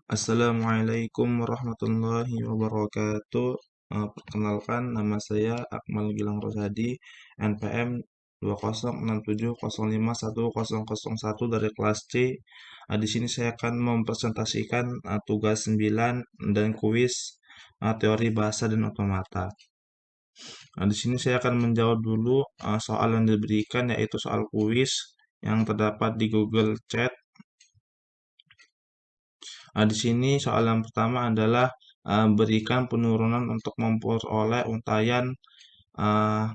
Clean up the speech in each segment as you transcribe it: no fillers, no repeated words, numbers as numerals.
Assalamualaikum warahmatullahi wabarakatuh. Perkenalkan, nama saya Akmal Gilang Rosadi, NPM 2067051001 dari kelas C. Di sini saya akan mempresentasikan tugas 9 dan kuis teori bahasa dan otomata. Di sini saya akan menjawab dulu soal yang diberikan, yaitu soal kuis yang terdapat di Google Chat. Di sini soal yang pertama adalah berikan penurunan untuk memperoleh untayan uh,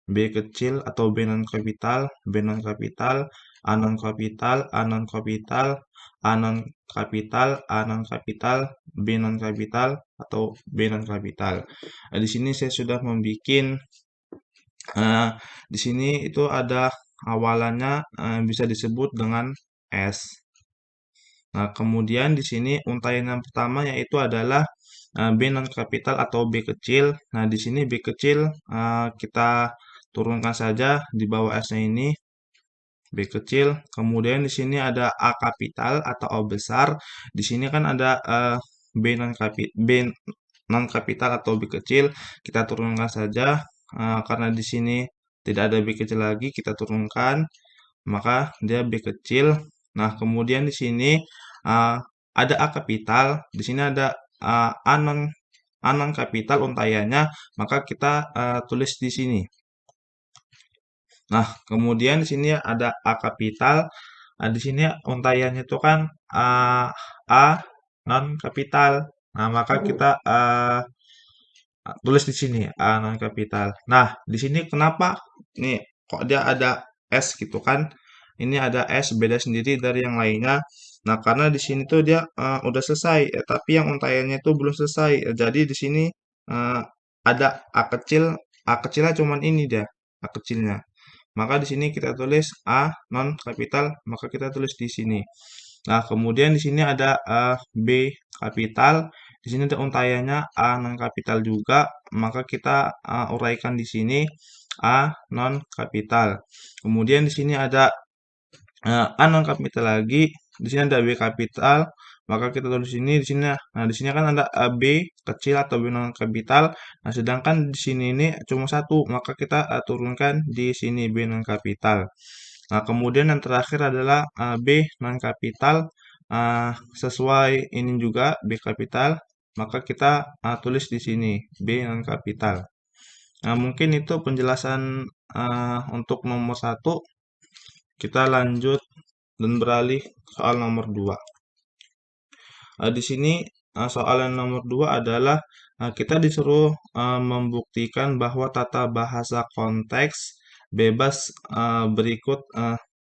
B kecil atau B non kapital, B non kapital, A non kapital, A non kapital, A non kapital, A non kapital, B non kapital atau B non kapital. Di sini saya sudah membuat di sini itu ada awalannya bisa disebut dengan S. Nah, kemudian di sini untaian yang pertama yaitu adalah B non kapital atau B kecil. Nah, di sini B kecil kita turunkan saja di bawah S-nya ini B kecil. Kemudian di sini ada A kapital atau A besar. Di sini kan ada B non kapital atau B kecil. Kita turunkan saja karena di sini tidak ada B kecil lagi, kita turunkan maka dia B kecil. Nah, kemudian di sini uh, ada A kapital, di sini ada A non kapital untaiannya, maka kita tulis di sini. Nah, kemudian di sini ada A kapital. Nah, di sini untaiannya itu kan A non kapital. Nah, maka kita tulis di sini A non kapital. Nah, di sini kenapa nih kok dia ada S gitu kan? Ini ada S beda sendiri dari yang lainnya. Nah, karena di sini tuh dia udah selesai, tapi yang untaiannya itu belum selesai. Jadi di sini eh, ada A kecilnya cuman ini dia, A kecilnya. Maka di sini kita tulis A non kapital, maka kita tulis di sini. Nah, kemudian di sini ada B kapital. Di sini ada untaiannya A non kapital juga, maka kita uraikan di sini A non kapital. Kemudian di sini ada A non kapital lagi. Di sini ada B kapital, maka kita tulis di sini. Nah, di sini kan ada B kecil atau B non kapital. Nah, sedangkan di sini ini cuma satu, maka kita turunkan di sini B non kapital. Nah, kemudian yang terakhir adalah B non kapital. Sesuai ini juga B kapital, maka kita tulis di sini B non kapital. Nah, mungkin itu penjelasan untuk nomor satu. Kita lanjut dan beralih soal nomor 2. Di sini soal yang nomor 2 adalah kita disuruh membuktikan bahwa tata bahasa konteks bebas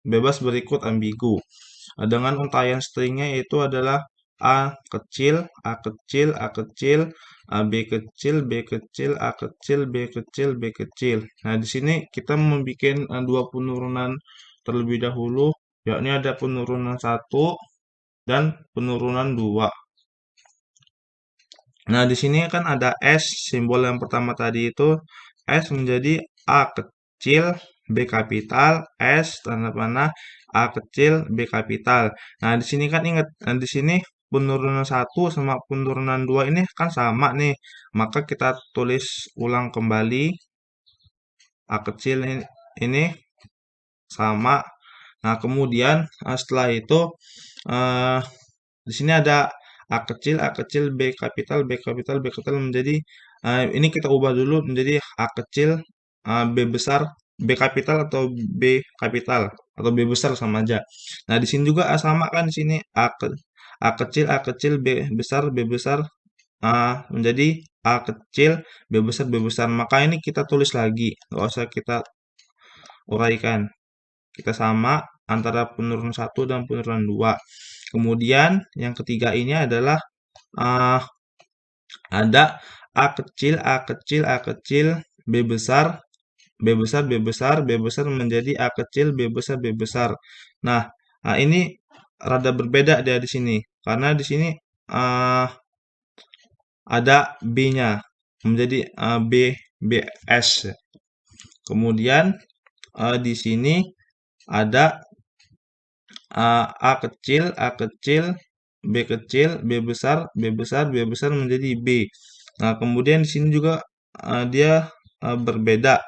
bebas berikut ambigu. Dengan untaian stringnya yaitu adalah A kecil, A kecil, A kecil, B kecil, B kecil, A kecil, B kecil, B kecil. Nah, di sini kita membuat dua penurunan terlebih dahulu, yakni ada penurunan 1 dan penurunan 2. Nah, di sini kan ada S, simbol yang pertama tadi itu S menjadi A kecil, B kapital, S tanda panah A kecil, B kapital. Nah, di sini kan ingat, di sini penurunan 1 sama penurunan 2 ini kan sama nih. Maka kita tulis ulang kembali A kecil ini sama. Nah, kemudian setelah itu eh, di sini ada A kecil, B kapital, B kapital, B kapital menjadi ini kita ubah dulu menjadi A kecil, B besar, B kapital atau B kapital atau B besar sama aja. Nah, di sini juga sama kan di sini A kecil, B besar, B besar menjadi A kecil, B besar. Maka ini kita tulis lagi, nggak usah kita uraikan. Kita sama antara penurunan 1 dan penurunan 2. Kemudian yang ketiga ini adalah uh, ada A kecil, A kecil, A kecil, B besar, B besar, B besar, B besar menjadi A kecil, B besar, B besar. Nah, ini rada berbeda dia di sini karena di sini uh, ada B-nya menjadi BS. Kemudian di sini ada A kecil, A kecil, B kecil, B besar, B besar, B besar menjadi B. Nah, kemudian di sini juga dia berbeda.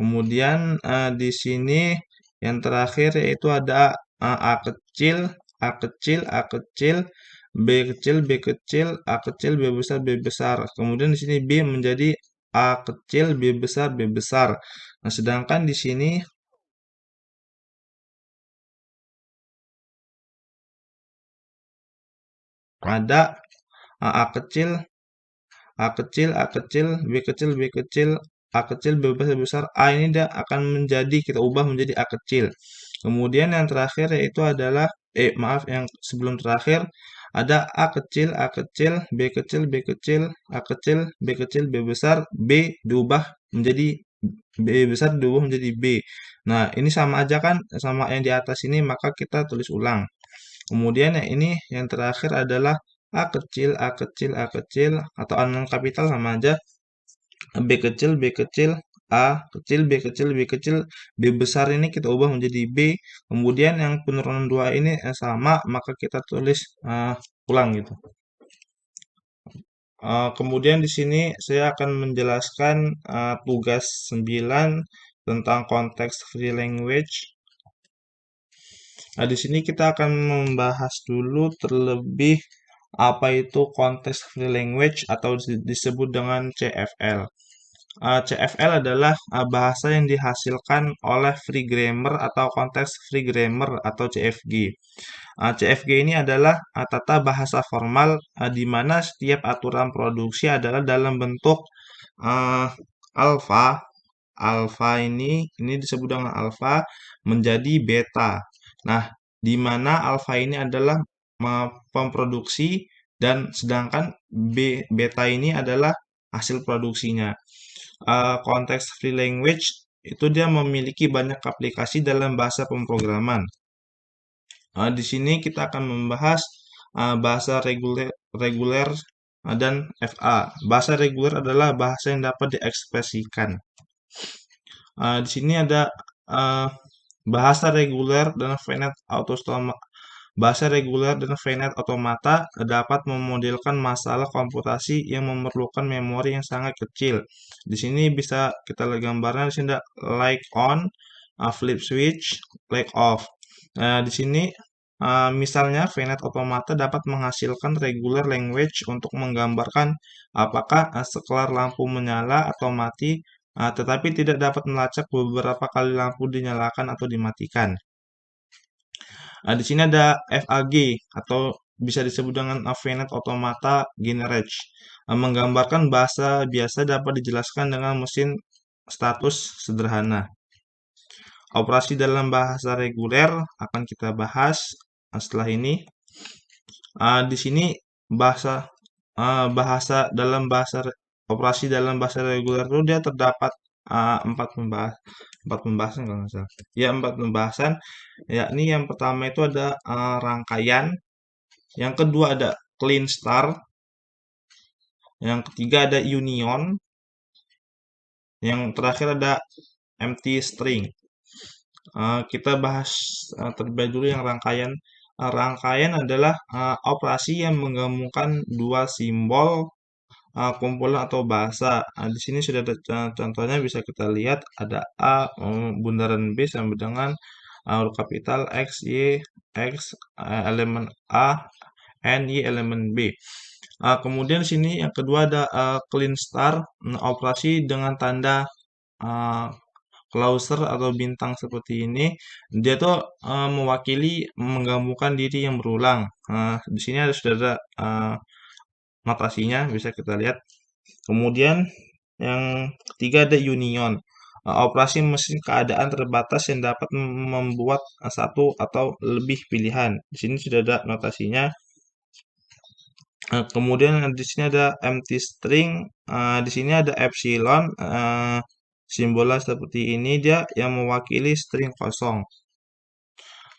Kemudian di sini yang terakhir yaitu ada A kecil, A kecil, A kecil, B kecil, B kecil, A kecil, B besar, B besar. Kemudian di sini B menjadi A kecil, B besar, B besar. Nah, sedangkan di sini ada A kecil, A kecil, A kecil, B kecil, B kecil, A kecil, B besar, B besar. A ini dia akan menjadi, kita ubah menjadi A kecil. Kemudian yang terakhir yaitu adalah, maaf, yang sebelum terakhir ada A kecil, A kecil, B kecil, B kecil, A kecil, B kecil, B besar, B diubah menjadi B besar diubah menjadi B. Nah, ini sama aja kan sama yang di atas ini, maka kita tulis ulang. Kemudian yang ini yang terakhir adalah A kecil, A kecil, A kecil, atau A non kapital sama aja. B kecil, B kecil, A kecil, B kecil, B kecil, B besar ini kita ubah menjadi B. Kemudian yang penurunan dua ini sama, maka kita tulis ulang gitu. Kemudian di sini saya akan menjelaskan tugas 9 tentang konteks free language. Nah, di sini kita akan membahas dulu terlebih apa itu konteks free language atau disebut dengan CFL. CFL adalah bahasa yang dihasilkan oleh free grammar atau konteks free grammar atau CFG. CFG ini adalah tata bahasa formal di mana setiap aturan produksi adalah dalam bentuk uh, alfa. Alfa ini disebut dengan alfa menjadi beta. Nah, di mana alfa ini adalah pemproduksi dan sedangkan beta ini adalah hasil produksinya. Konteks free language itu dia memiliki banyak aplikasi dalam bahasa pemrograman. Di sini kita akan membahas bahasa reguler dan FA. Bahasa reguler adalah bahasa yang dapat diekspresikan. Di sini ada bahasa reguler dan finite automata. Bahasa reguler dan finite automata dapat memodelkan masalah komputasi yang memerlukan memori yang sangat kecil. Di sini bisa kita lihat gambarnya. Di sini ada like on, flip switch, like off. Nah, di sini misalnya finite automata dapat menghasilkan regular language untuk menggambarkan apakah sekelar lampu menyala atau mati, tetapi tidak dapat melacak beberapa kali lampu dinyalakan atau dimatikan. Di sini ada FAG atau bisa disebut dengan finite automata generate, menggambarkan bahasa biasa dapat dijelaskan dengan mesin status sederhana. Operasi dalam bahasa reguler akan kita bahas setelah ini. Di sini bahasa operasi dalam bahasa reguler itu dia terdapat empat pembahasan kalau nggak salah. Ya, empat pembahasan. Yakni yang pertama itu ada rangkaian, yang kedua ada clean star, yang ketiga ada union, yang terakhir ada empty string. Kita bahas terlebih dulu yang rangkaian. Rangkaian adalah operasi yang menggabungkan dua simbol kumpulan atau bahasa. Di sini sudah ada contohnya, bisa kita lihat ada A bundaran B sama dengan huruf kapital X, Y, X elemen A, N, Y elemen B. Kemudian di sini yang kedua ada clean star, operasi dengan tanda closer atau bintang seperti ini. Dia tuh mewakili menggabungkan diri yang berulang. Di sini sudah ada notasinya, bisa kita lihat. Kemudian yang ketiga ada union, operasi mesin keadaan terbatas yang dapat membuat satu atau lebih pilihan. Di sini sudah ada notasinya. Kemudian di sini ada empty string, di sini ada epsilon, simbolnya seperti ini, dia yang mewakili string kosong.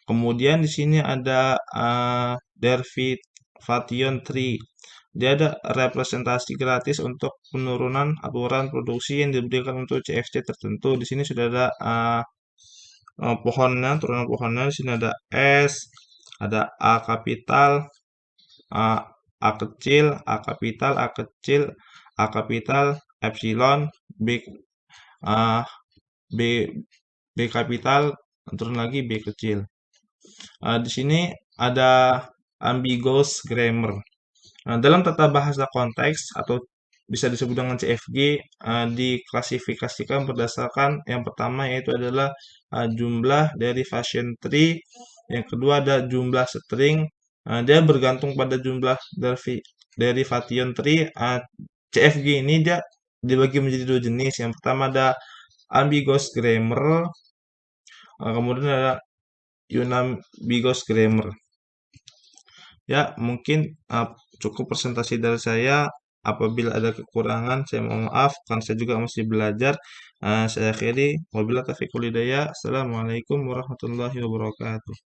Kemudian di sini ada derivation tree. Dia ada representasi gratis untuk penurunan aturan produksi yang diberikan untuk CFC tertentu. Di sini sudah ada pohonnya, turunan pohonnya. Di sini ada S, Ada A kapital, A, A kecil, A kapital, A kecil, A kapital, epsilon, B, A, B, B kapital, turun lagi B kecil. Di sini ada ambiguous grammar. Nah, dalam tata bahasa konteks atau bisa disebut dengan CFG, diklasifikasikan berdasarkan yang pertama yaitu adalah jumlah derivation tree, yang kedua ada jumlah string. Dia bergantung pada jumlah derivation tree. CFG ini dia dibagi menjadi dua jenis. Yang pertama ada ambiguous grammar, kemudian ada unambiguous grammar. Ya, mungkin cukup presentasi dari saya. Apabila ada kekurangan, saya mohon maaf karena saya juga masih belajar. Saya akhiri. Wabillahi taufiq wal hidayah. Assalamualaikum warahmatullahi wabarakatuh.